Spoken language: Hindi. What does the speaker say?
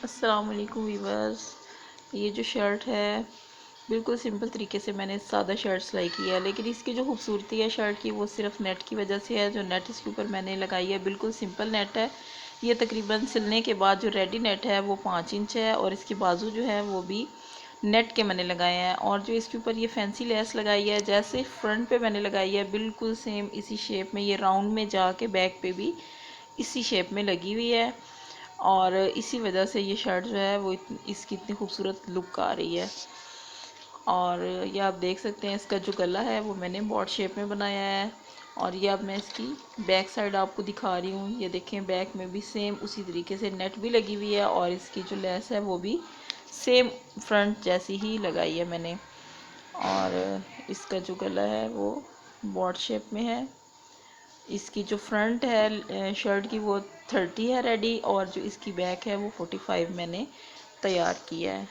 अस्सलाम वालेकुम वीवर्स। ये जो शर्ट है बिल्कुल सिंपल तरीके से मैंने सादा शर्ट सिलाई की है, लेकिन इसकी जो खूबसूरती है शर्ट की वो सिर्फ नेट की वजह से है। जो नेट इसके ऊपर मैंने लगाई है बिल्कुल सिंपल नेट है। ये तकरीबन सिलने के बाद जो रेडी नेट है वो 5 इंच है और इसके बाजू जो है वो भी नेट के मैंने लगाए हैं। और जो इसके ऊपर ये फैंसी लेस लगाई है जैसे फ्रंट पे मैंने लगाई है बिल्कुल सेम इसी शेप में ये राउंड में जाके बैक पे भी इसी शेप में लगी हुई है। और इसी वजह से ये शर्ट जो है वो इसकी इतनी खूबसूरत लुक आ रही है। और ये आप देख सकते हैं इसका जो गला है वो मैंने बॉट शेप में बनाया है। और ये अब मैं इसकी बैक साइड आपको दिखा रही हूँ। ये देखें बैक में भी सेम उसी तरीके से नेट भी लगी हुई है और इसकी जो लेस है वो भी सेम फ्रंट जैसी ही लगाई है मैंने। और इसका जो गला है वो बॉट शेप में है। इसकी जो फ्रंट है शर्ट की वो 30 है रेडी और जो इसकी बैक है वो 45 मैंने तैयार किया है।